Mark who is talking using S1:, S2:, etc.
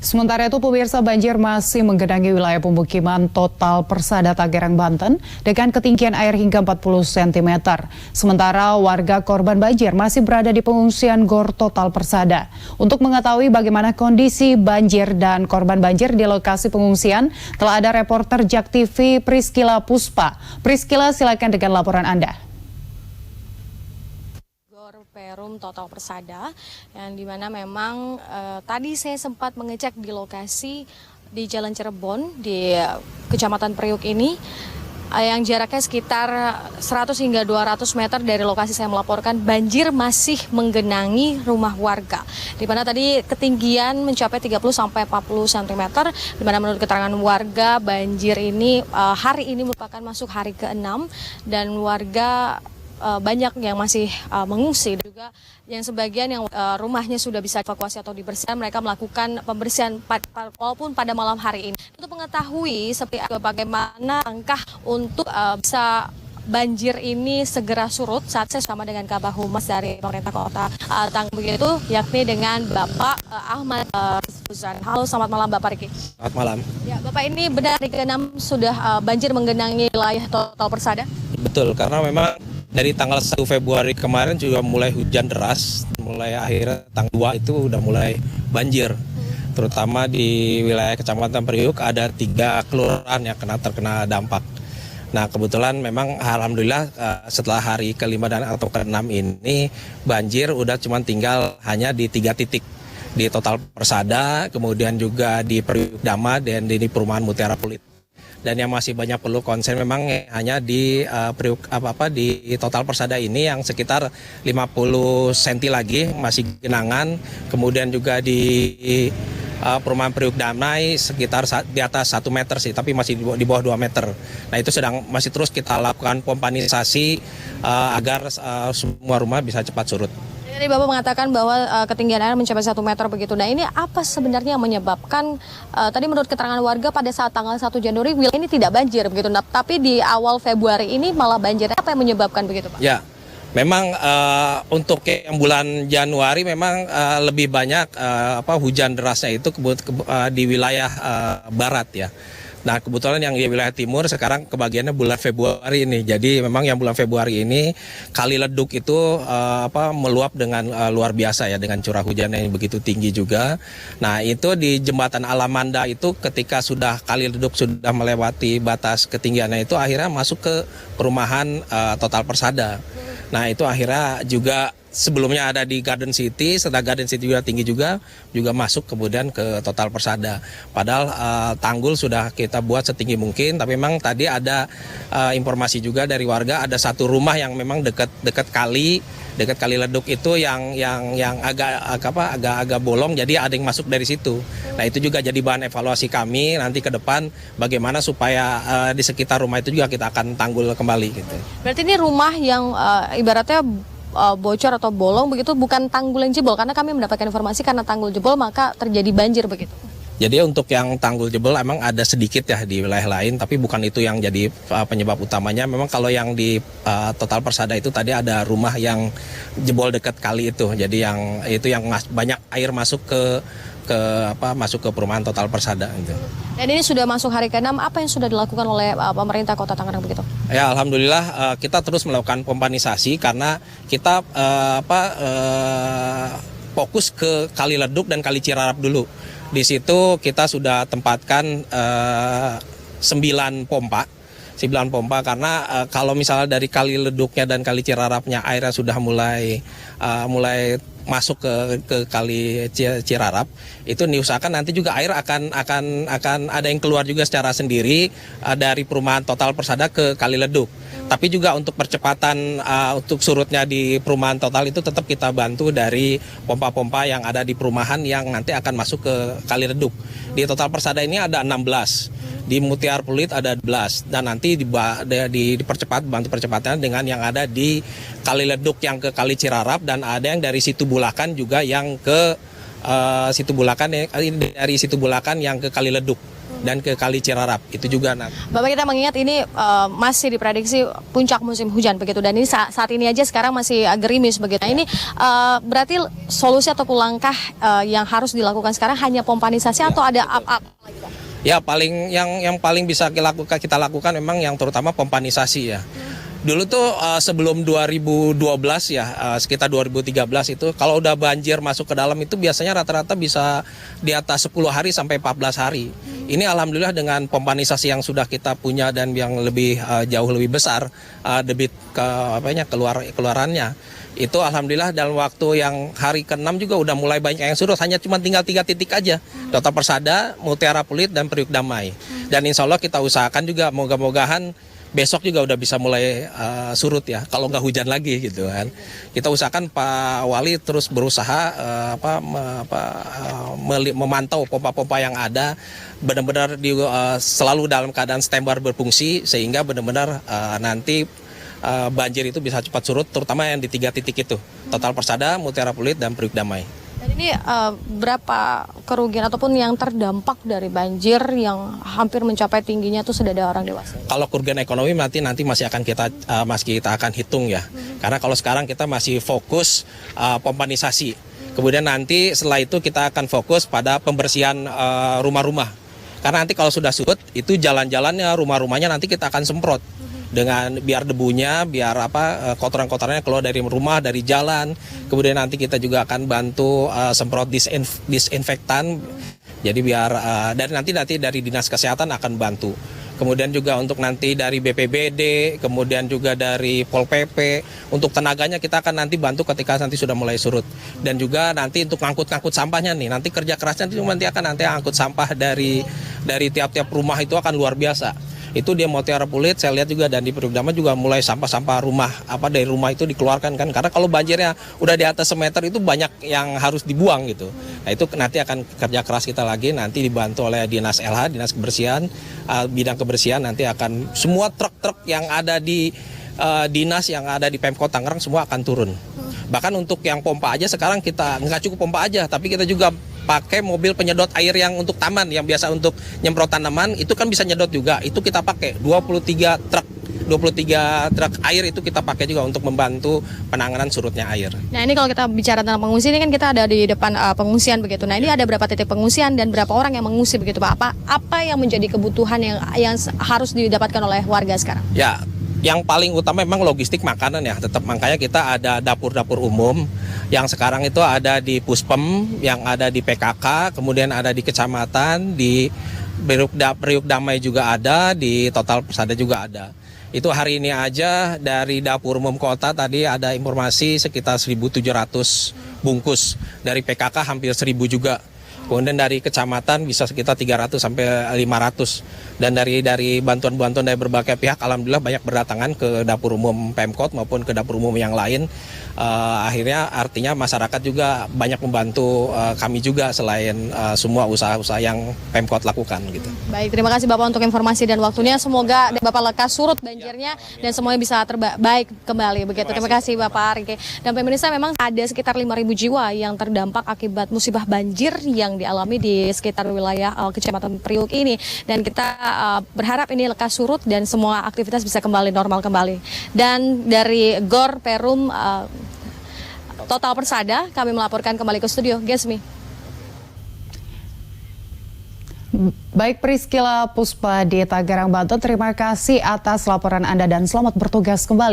S1: Sementara itu, pemirsa, banjir masih menggenangi wilayah pemukiman Total Persada Tangerang, Banten dengan ketinggian air hingga 40 cm. Sementara warga korban banjir masih berada di pengungsian Gor Total Persada. Untuk mengetahui bagaimana kondisi banjir dan korban banjir di lokasi pengungsian, telah ada reporter JAK TV Priscila Puspa. Priscila, silakan dengan laporan Anda.
S2: Perum Total Persada, yang dimana memang tadi saya sempat mengecek di lokasi di Jalan Cirebon di Kecamatan Priuk ini, yang jaraknya sekitar 100 hingga 200 meter dari lokasi saya melaporkan, banjir masih menggenangi rumah warga, di mana tadi ketinggian mencapai 30 sampai 40 cm, di mana menurut keterangan warga banjir ini hari ini merupakan masuk hari ke-6 dan warga banyak yang masih mengungsi, dan juga yang sebagian yang rumahnya sudah bisa evakuasi atau dibersihkan, mereka melakukan pembersihan walaupun pada malam hari ini. Untuk mengetahui seperti bagaimana langkah untuk bisa banjir ini segera surut, saat saya bersama dengan Kabag Humas dari pemerintah kota Tangerang begitu, yakni dengan Bapak Ahmad Rizwan. Halo, selamat malam Bapak Riki.
S3: Selamat malam.
S2: Ya, Bapak, ini benar hari ke-6 sudah banjir menggenangi wilayah Total Persada?
S3: Betul, karena memang dari tanggal 1 Februari kemarin juga mulai hujan deras, mulai akhirnya tanggal 2 itu udah mulai banjir. Terutama di wilayah Kecamatan Priuk ada 3 kelurahan yang terkena dampak. Nah, kebetulan memang alhamdulillah setelah hari ke-5 dan atau ke-6 ini banjir udah cuma tinggal hanya di 3 titik. Di Total Persada, kemudian juga di Priuk Dama dan di perumahan Mutiara Pluit. Dan yang masih banyak perlu konsen memang hanya di di Total Persada ini yang sekitar 50 cm lagi masih genangan, kemudian juga di perumahan Priuk Damai sekitar di atas 1 meter sih, tapi masih di bawah 2 meter. Nah, itu masih terus kita lakukan pompanisasi agar semua rumah bisa cepat surut.
S2: Jadi Bapak mengatakan bahwa ketinggian air mencapai 1 meter begitu. Nah, ini apa sebenarnya yang menyebabkan tadi menurut keterangan warga pada saat tanggal 1 Januari wilayah ini tidak banjir begitu. Nah, tapi di awal Februari ini malah banjir. Apa yang menyebabkan begitu, Pak? Ya,
S3: memang untuk yang bulan Januari memang lebih banyak hujan derasnya itu di wilayah barat ya. Nah, kebetulan yang di wilayah timur sekarang kebagiannya bulan Februari ini. Jadi memang yang bulan Februari ini Kali Leduk itu meluap dengan luar biasa ya, dengan curah hujan yang begitu tinggi juga. Nah, itu di Jembatan Alamanda itu ketika sudah Kali Leduk sudah melewati batas ketinggiannya itu akhirnya masuk ke perumahan Total Persada. Nah, itu akhirnya juga sebelumnya ada di Garden City, setelah Garden City juga tinggi juga masuk kemudian ke Total Persada. Padahal tanggul sudah kita buat setinggi mungkin, tapi memang tadi ada informasi juga dari warga ada satu rumah yang memang dekat Kali Leduk itu yang agak bolong, jadi ada yang masuk dari situ. Nah, itu juga jadi bahan evaluasi kami nanti ke depan bagaimana supaya di sekitar rumah itu juga kita akan tanggul kembali gitu.
S2: Berarti ini rumah yang ibaratnya bocor atau bolong begitu, bukan tanggul yang jebol, karena kami mendapatkan informasi karena tanggul jebol maka terjadi banjir begitu.
S3: Jadi untuk yang tanggul jebol emang ada sedikit ya di wilayah lain, tapi bukan itu yang jadi penyebab utamanya. Memang kalau yang di Total Persada itu tadi ada rumah yang jebol dekat kali itu. Jadi yang itu yang banyak air masuk masuk ke perumahan Total Persada gitu.
S2: Dan ini sudah masuk hari ke-6, apa yang sudah dilakukan oleh pemerintah Kota Tangerang begitu?
S3: Ya, alhamdulillah kita terus melakukan pompanisasi karena kita fokus ke Kali Leduk dan Kali Cirarap dulu. Di situ kita sudah tempatkan 9 pompa karena kalau misalnya dari Kali Leduknya dan Kali Cirarapnya airnya sudah mulai masuk ke Kali Cirarap, itu diusahakan nanti juga air akan ada yang keluar juga secara sendiri dari perumahan Total Persada ke Kali Leduk. Tapi juga untuk percepatan untuk surutnya di perumahan Total itu tetap kita bantu dari pompa-pompa yang ada di perumahan yang nanti akan masuk ke Kali Leduk. Di Total Persada ini ada 16, di Mutiara Pluit ada 12, dan nanti bantu percepatannya dengan yang ada di Kali Leduk yang ke Kali Cirarap, dan ada yang dari Situ Bulakan juga yang ke dari Situ Bulakan yang ke Kali Leduk. dan ke Kali Cirarap. Itu juga nanti.
S2: Bapak, kita mengingat ini masih diprediksi puncak musim hujan begitu, dan ini saat ini aja sekarang masih gerimis begitu. Nah, ini berarti solusi ataupun langkah yang harus dilakukan sekarang hanya pompanisasi atau ada apa lagi, Pak?
S3: Ya, yang paling bisa kita lakukan memang yang terutama pompanisasi ya. Dulu tuh sebelum 2012 ya, sekitar 2013 itu kalau udah banjir masuk ke dalam itu biasanya rata-rata bisa di atas 10 hari sampai 14 hari. Ini alhamdulillah dengan pompanisasi yang sudah kita punya dan yang lebih jauh lebih besar debit keluarannya. Itu alhamdulillah dalam waktu yang hari ke-6 juga udah mulai banyak yang surut, hanya cuma tinggal 3 titik aja. Total Persada, Mutiara Pluit, dan Priuk Damai. Dan insya Allah kita usahakan juga moga-mogahan besok juga udah bisa mulai surut ya, kalau nggak hujan lagi gitu kan. Kita usahakan Pak Wali terus berusaha memantau pompa-pompa yang ada, benar-benar selalu dalam keadaan standby berfungsi, sehingga benar-benar nanti banjir itu bisa cepat surut, terutama yang di 3 titik itu, Total Persada, Mutiara Pluit, dan Priuk Damai.
S2: Dan ini berapa kerugian ataupun yang terdampak dari banjir yang hampir mencapai tingginya itu sudah ada orang dewasa?
S3: Kalau kerugian ekonomi nanti masih akan kita akan hitung ya. Karena kalau sekarang kita masih fokus pompanisasi. Kemudian nanti setelah itu kita akan fokus pada pembersihan rumah-rumah. Karena nanti kalau sudah surut itu jalan-jalannya, rumah-rumahnya nanti kita akan semprot. Dengan biar debunya, biar kotoran-kotorannya keluar dari rumah, dari jalan. Kemudian nanti kita juga akan bantu semprot disinfektan. Jadi biar dan nanti dari Dinas Kesehatan akan bantu. Kemudian juga untuk nanti dari BPBD, kemudian juga dari Pol PP, untuk tenaganya kita akan nanti bantu ketika nanti sudah mulai surut. Dan juga nanti untuk ngangkut-ngangkut sampahnya nih, nanti kerja kerasnya nanti akan angkut sampah dari tiap-tiap rumah itu akan luar biasa. Itu di Mutiara Pluit saya lihat juga, dan di Priuk Damai juga mulai sampah-sampah rumah dari rumah itu dikeluarkan kan, karena kalau banjirnya udah di atas semeter itu banyak yang harus dibuang gitu. Nah itu nanti akan kerja keras kita lagi, nanti dibantu oleh Dinas LH, Dinas Kebersihan, bidang kebersihan, nanti akan semua truk-truk yang ada di dinas yang ada di Pemkot Tangerang semua akan turun. Bahkan untuk yang pompa aja sekarang kita nggak cukup pompa aja, tapi kita juga pakai mobil penyedot air yang untuk taman, yang biasa untuk nyemprot tanaman, itu kan bisa nyedot juga. Itu kita pakai 23 truk air itu kita pakai juga untuk membantu penanganan surutnya air.
S2: Nah, ini kalau kita bicara tentang pengungsi, ini kan kita ada di depan pengungsian begitu. Nah, ini ada berapa titik pengungsian dan berapa orang yang mengungsi begitu, Pak? Apa yang menjadi kebutuhan yang harus didapatkan oleh warga sekarang?
S3: Ya, yang paling utama memang logistik makanan ya, tetap makanya kita ada dapur-dapur umum yang sekarang itu ada di Puspem, yang ada di PKK, kemudian ada di kecamatan, di Priuk Damai juga ada, di Total Persada juga ada. Itu hari ini aja dari dapur umum kota tadi ada informasi sekitar 1.700 bungkus, dari PKK hampir 1.000 juga. Kemudian dari kecamatan bisa sekitar 300 sampai 500. Dan dari bantuan-bantuan dari berbagai pihak alhamdulillah banyak berdatangan ke dapur umum Pemkot maupun ke dapur umum yang lain. Akhirnya artinya masyarakat juga banyak membantu kami juga selain semua usaha-usaha yang Pemkot lakukan gitu.
S2: Baik, terima kasih Bapak untuk informasi dan waktunya. Semoga Bapak lekas surut banjirnya dan semuanya bisa terbaik kembali begitu. Terima kasih Bapak Rike. Dan pemirsa, memang ada sekitar 5.000 jiwa yang terdampak akibat musibah banjir yang dialami di sekitar wilayah Kecamatan Priuk ini, dan kita berharap ini lekas surut dan semua aktivitas bisa kembali normal kembali. Dan dari Gor Perum Total Persada kami melaporkan kembali ke studio. Gesmi.
S1: Baik, Priscila Puspa di Tangerang, Banten, terima kasih atas laporan Anda dan selamat bertugas kembali.